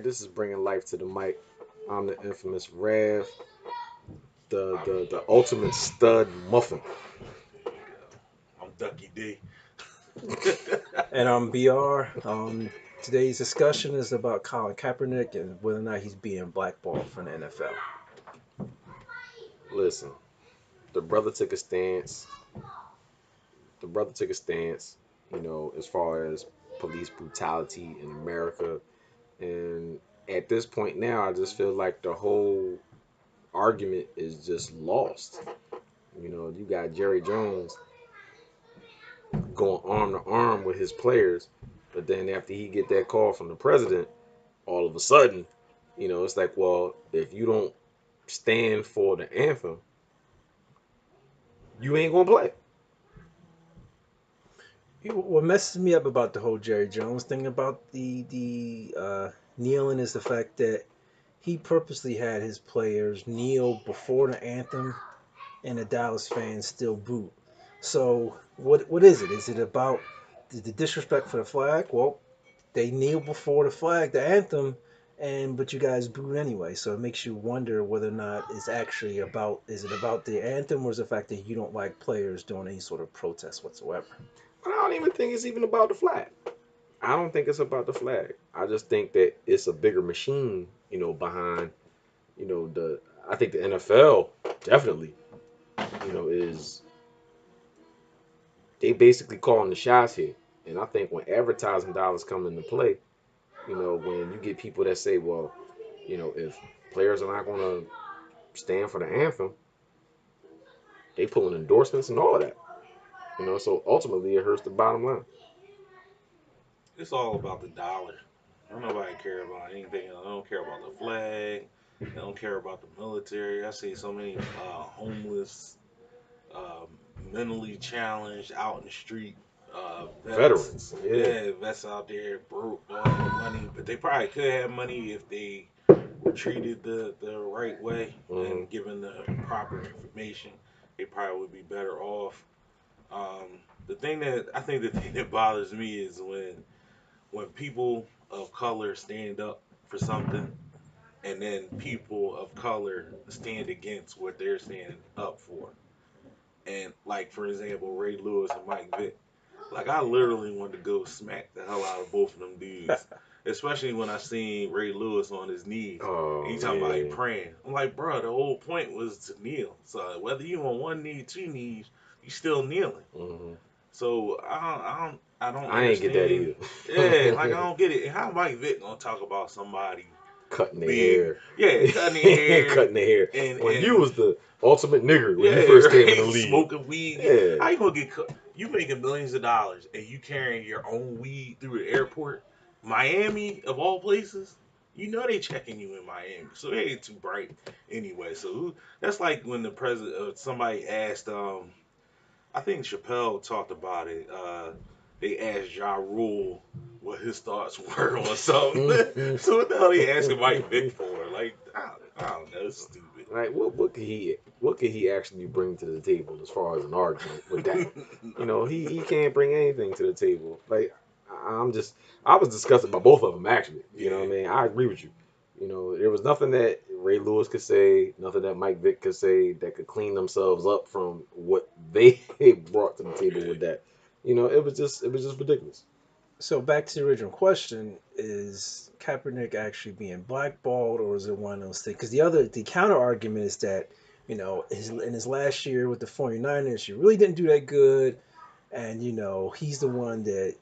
This is bringing life to the mic. I'm the infamous Rev, the ultimate stud muffin. There you go. I'm Ducky D. And I'm BR. Today's discussion is about Colin Kaepernick and whether or not he's being blackballed from the NFL. Listen, the brother took a stance. The brother took a stance. As far as police brutality in America, and at this point now, I just feel like the whole argument is just lost. You got Jerry Jones going arm to arm with his players, but then after he get that call from the president, all of a sudden, it's like, well, if you don't stand for the anthem, you ain't gonna play. What messes me up about the whole Jerry Jones thing about the kneeling is the fact that he purposely had his players kneel before the anthem, and the Dallas fans still boot. So what is it? Is it about the disrespect for the flag? Well, they kneel before the flag, the anthem, and but you guys booed anyway. So it makes you wonder whether or not it's actually about is it about the anthem or is it the fact that you don't like players doing any sort of protest whatsoever? But I don't even think it's even about the flag. I don't think it's about the flag. I just think that it's a bigger machine, behind, the. I think the NFL definitely, is they basically calling the shots here. And I think when advertising dollars come into play, when you get people that say, well, if players are not going to stand for the anthem, they pulling endorsements and all of that. So ultimately it hurts the bottom line. It's all about the dollar. Don't nobody care about anything else. I don't care about the flag. I don't care about the military. I see so many homeless, um, mentally challenged out in the street vets. Veterans, yeah. Yeah, vets out there broke, don't have money, but they probably could have money if they were treated the right way Hmm. and given the proper information. They probably would be better off. The thing that I think the thing that bothers me is when people of color stand up for something and then people of color stand against what they're standing up for. And like for example, Ray Lewis and Mike Vick. Like I literally wanted to go smack the hell out of both of them dudes. Especially when I seen Ray Lewis on his knees and Oh he talking about he yeah. praying. I'm like, bro, the whole point was to kneel. So whether you on one knee, two knees, you still kneeling. Hmm. So I don't I ain't get that understand. either. Yeah, like I don't get it. And how Mike Vick gonna talk about somebody Cutting their being yeah cutting their hair, hair cutting their hair. and When you was the ultimate nigger when you yeah first came in the right league. smoking weed. Yeah. How you gonna get cut? You making millions of dollars and you carrying your own weed through the airport, Miami of all places. You know they checking you in Miami, so they ain't too bright anyway. So that's like when the president, somebody asked, I think Chappelle talked about it. They asked Ja Rule what his thoughts were on something. So what the hell they asking Mike Vick for? Like I don't know, it's stupid. Like what could he actually bring to the table as far as an argument with that? He can't bring anything to the table. Like I'm just I was disgusted by both of them actually. You know Yeah. what I mean? I agree with you. There was nothing that Ray Lewis could say, nothing that Mike Vick could say that could clean themselves up from what they brought to the table Yeah. with that. It was just ridiculous. So back to the original question: is Kaepernick actually being blackballed, or is it one of those things? Because the counter argument is that in his last year with the 49ers, he really didn't do that good, and he's the one that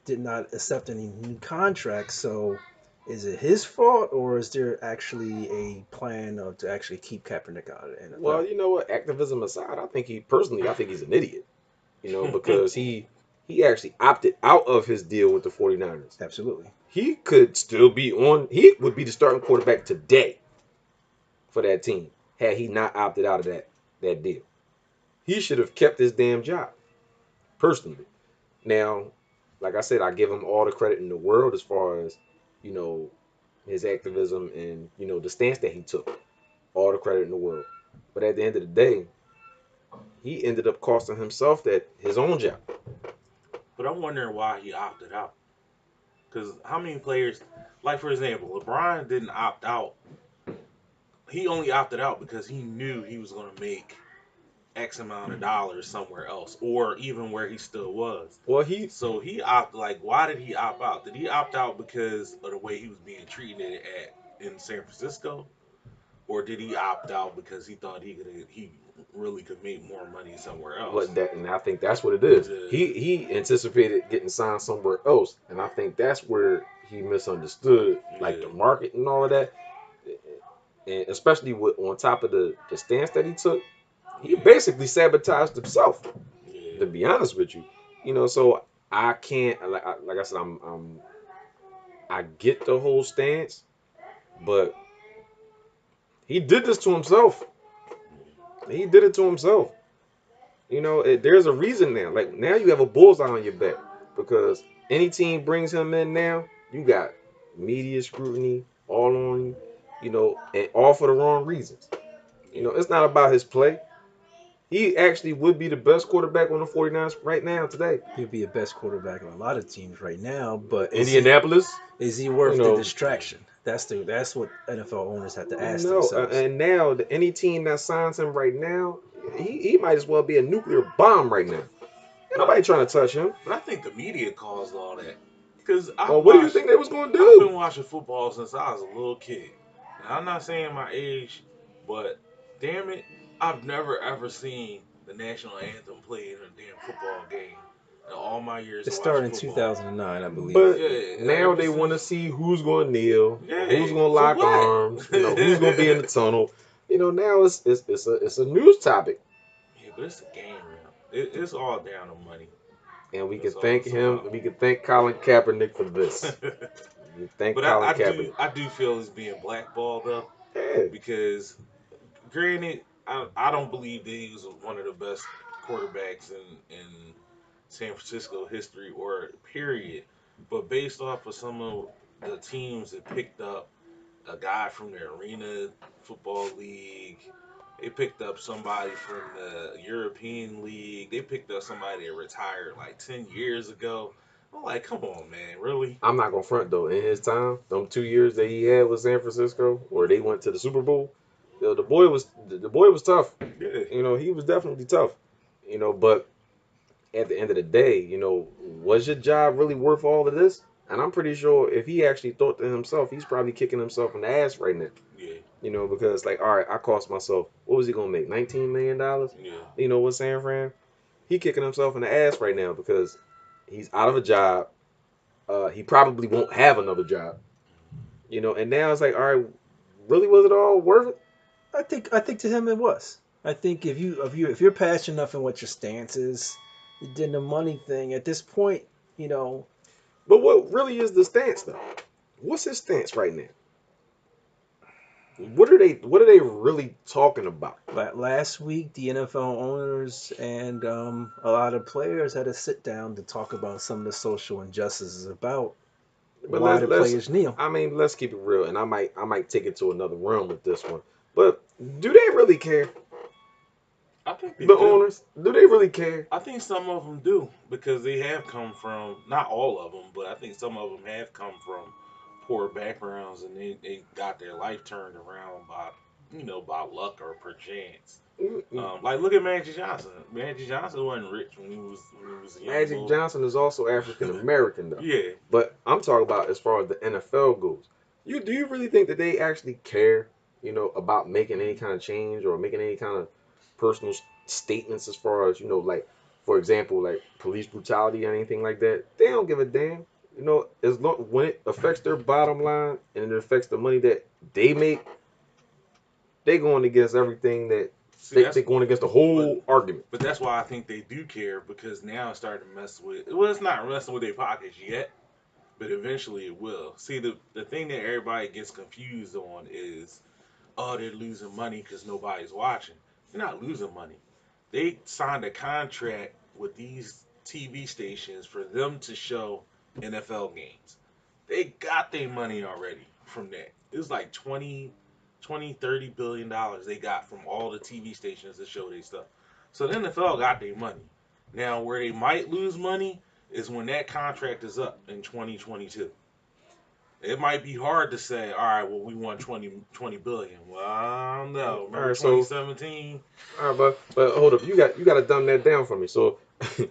did not accept any new contracts. So is it his fault, or is there actually a plan to actually keep Kaepernick out of the Well, NFL? you know what? Activism aside, I think he's an idiot. Because he actually opted out of his deal with the 49ers. Absolutely. He could still be on. He would be the starting quarterback today for that team had he not opted out of that deal. He should have kept his damn job personally. Now, like I said, I give him all the credit in the world as far as you know his activism and the stance that he took. All the credit in the world. But at the end of the day, he ended up costing himself that his own job. But I'm wondering why he opted out. Because how many players, like for example, LeBron didn't opt out. He only opted out because he knew he was going to make X amount of dollars somewhere else, or even where he still was. Well, he So he opted. Like, why did he opt out? Did he opt out because of the way he was being treated at in San Francisco, or did he opt out because he thought he really could make more money somewhere else? what that, and I think that's what it is. Yeah, He anticipated getting signed somewhere else, and I think that's where he misunderstood like the yeah, market and all of that, and especially with on top of the stance that he took, he yeah, basically sabotaged himself. yeah. To be honest with you, so I can't like I said, I get the whole stance, but he did this to himself. He did it to himself. There's a reason now. Like now, you have a bullseye on your back because any team brings him in now, you got media scrutiny all on you. And all for the wrong reasons. Yeah. It's not about his play. He actually would be the best quarterback on the 49ers right now today. He'd be the best quarterback on a lot of teams right now, but Indianapolis, is he you worth the know, distraction? That's what NFL owners have to ask no, themselves. and now any team that signs him right now, he might as well be a nuclear bomb right now. Ain't But nobody trying to touch him. but I think the media caused all that. Cause Well, what do you think they was going to I've been do? watching football since I was a little kid. Now I'm not saying my age, but damn it, I've never ever seen the national anthem played in a damn football game in all my years It of started watching in football. 2009, I believe. But Yeah, now ever they want to since. see who's going to kneel, who's Yeah, going to for lock what? arms, who's going to be in the tunnel. Now it's a news topic, Yeah, but it's a game now. It's all down to money. and we can That's all thank it's him. about. We can thank Colin Kaepernick for this. We thank But Colin Kaepernick. I do feel it's being blackballed though, Yeah, because granted, I don't believe that he was one of the best quarterbacks in San Francisco history or period. But based off of some of the teams that picked up a guy from the Arena Football League, they picked up somebody from the European League, they picked up somebody that retired like 10 years ago. I'm like, come on, man, really? I'm not gonna front though. In his time, them 2 years that he had with San Francisco, where they went to the Super Bowl, the boy was tough. Yeah, He was definitely tough. But at the end of the day, was your job really worth all of this? And I'm pretty sure if he actually thought to himself, he's probably kicking himself in the ass right now. yeah, Because like, all right, I cost myself, what was he gonna make? $19 million? yeah, With San Fran, he kicking himself in the ass right now because he's out of a job. He probably won't have another job. And now it's like, all right, really, was it all worth it? I think to him it was. I think if you're passionate enough in what your stance is, then the money thing at this point, you know, But what really is the stance though? What's his stance right now? What are they really talking about? last week the NFL owners and a lot of players had a sit down to talk about some of the social injustices about But why let's the let's players kneel. I mean, let's keep it real, and I might take it to another realm with this one. But do they really care? I think they The do. owners, do they really care? I think some of them do because they have come from not all of them, but I think some of them have come from poor backgrounds and they got their life turned around by by luck or perchance. Mm-mm. Like look at Magic Johnson. Magic Johnson wasn't rich when he was a young Magic bull. Johnson is also African American though. Yeah, But I'm talking about as far as the NFL goes. Do you really think that they actually care, about making any kind of change or making any kind of personal statements as far as, like, for example, like police brutality or anything like that? They don't give a damn. As long when it affects their bottom line and it affects the money that they make, they going against everything that see they going against the but whole argument. but that's why I think they do care because now it's starting to mess with. Well, it's not messing with their pockets yet, but eventually it will. See, the thing that everybody gets confused on is, oh, they're losing money because nobody's watching. They're not losing money. They signed a contract with these TV stations for them to show NFL games. They got their money already from that. It was like 20, 30 billion dollars they got from all the TV stations that show their stuff. So the NFL got their money. Now, where they might lose money is when that contract is up in 2022. It might be hard to say, all right, well, we want 20 billion. Well, I don't know. All Remember right, so 2017? all right, but hold up, you got to dumb that down for me. So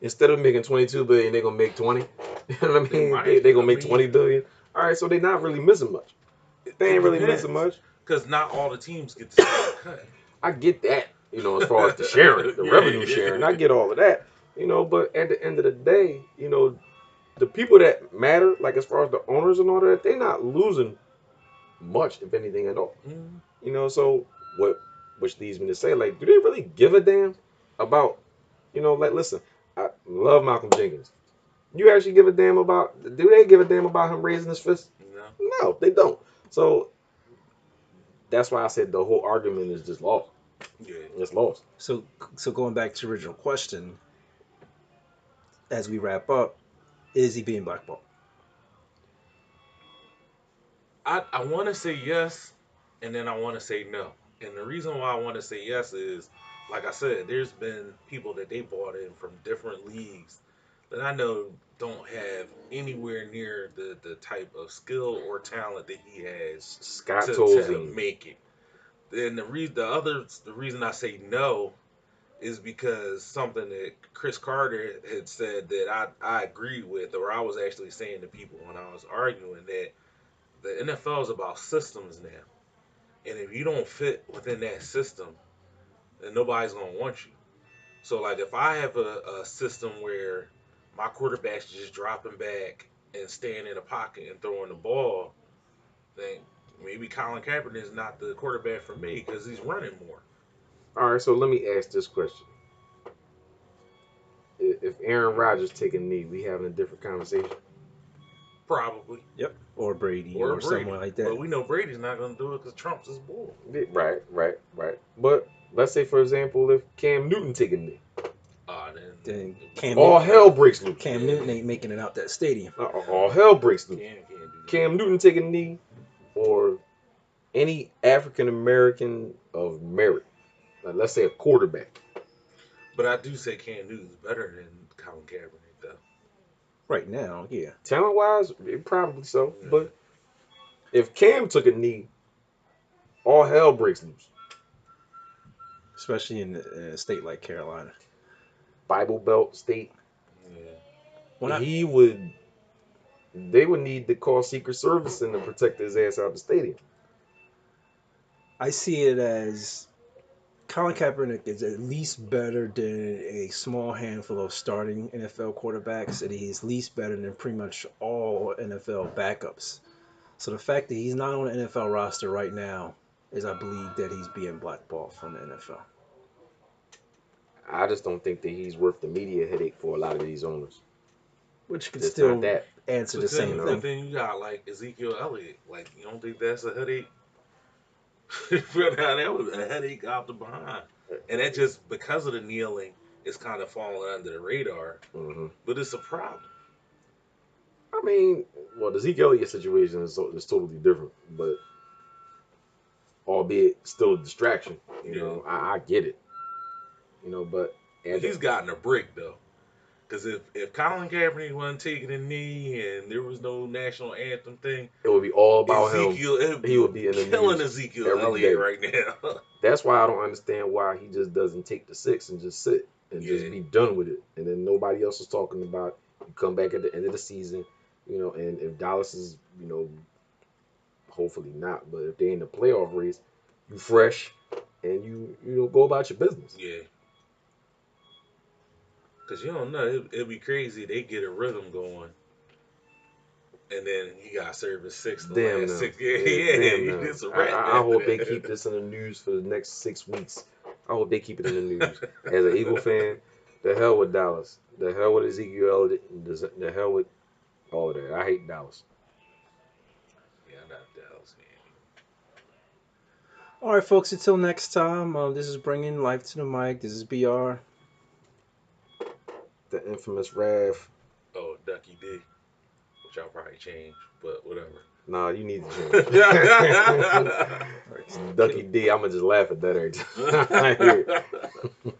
instead of making 22 billion, they're gonna make 20. You know what I They mean? might. They gonna I make mean, 20 billion. All right, so they're not really missing much. They it ain't really missing depends. much. Because not all the teams get the same cut. I get that, as far as the sharing, the revenue sharing, I Yeah. get all of that, but at the end of the day, the people that matter, like as far as the owners and all that, they're not losing much, if anything at all. Mm. So which leads me to say, like, do they really give a damn about, like, listen, I love Malcolm Jenkins. You actually give a damn about, do they give a damn about him raising his fist? No. No, they don't. So that's why I said the whole argument is just lost. Yeah. It's lost. So going back to the original question, as we wrap up, is he being blackballed? I want to say yes, and then I want to say no. And the reason why I want to say yes is, like I said, there's been people that they bought in from different leagues that I know don't have anywhere near the type of skill or talent that he has Scott to Tolzien. make it. And the reason I say no is because something that Chris Carter had said that I agreed with, or I was actually saying to people when I was arguing that the NFL is about systems now. And if you don't fit within that system, then nobody's gonna want you. So like if I have a system where my quarterback's just dropping back and staying in the pocket and throwing the ball, then maybe Colin Kaepernick is not the quarterback for me because he's running more. All right, so let me ask this question: If Aaron Rodgers take a knee, we having a different conversation? Probably. Yep. Or Brady Or or Brady. someone like But that. we know Brady's not gonna do it because Trump's his bull. Right, right, right. But let's say, for example, if Cam Newton take a knee, Then Then Cam all Newton, hell breaks loose. Cam Newton ain't making it out that stadium. All hell breaks loose. Cam can't do that. Cam Newton take a knee, or any African American of merit, let's say a quarterback. But I do say Cam Newton's better than Colin Kaepernick though. Right now, yeah. Talent wise, probably so. Yeah. But if Cam took a knee, all hell breaks loose. Especially in a state like Carolina. Bible Belt state. Yeah. When I He would. They would need to call Secret Service in to protect his ass out of the stadium. I see it as Colin Kaepernick is at least better than a small handful of starting NFL quarterbacks, and he's at least better than pretty much all NFL backups. So the fact that he's not on the NFL roster right now is, I believe, that he's being blackballed from the NFL. I just don't think that he's worth the media headache for a lot of these owners. Which could Just not still that. answer the But same then, No. but thing. then you got like Ezekiel Elliott. Like, you don't think that's a headache? Now, that was a headache out the behind, and that just because of the kneeling, it's kind of falling under the radar. Hmm. But it's a problem. I mean, well, the Zeke Elliott situation is totally different, but albeit still a distraction. Yeah, I get it. But but at the, he's gotten a break though. Because if Colin Kaepernick wasn't taking a knee and there was no national anthem thing, it would be all about him. Ezekiel, it would He be would be in the killing news Ezekiel every Elliott day. right now. That's why I don't understand why he just doesn't take the six and just sit and just Yeah, be done with it. And then nobody else is talking about. You come back at the end of the season, and if Dallas is, hopefully not, but if they're in the playoff race, you fresh and you go about your business. yeah. Because you don't know, it'd be crazy. They get a rhythm going, and then he got service six the Damn last no. 6 years. Yeah, damn Yeah, no. it's a wrap I after hope they keep that. this in the news for the next 6 weeks. I hope they keep it in the news. As an Eagle fan, the hell with Dallas. The hell with Ezekiel Elliott. The hell with all of that. I hate Dallas. Yeah, I'm not Dallas fan. All right, folks. Until next time. This is bringing life to the mic. This is BR. The infamous Rav. Oh, Ducky D, which I'll probably change, but whatever. Nah, you need to change. All right. Ducky D, I'ma just laugh at that every time I hear it.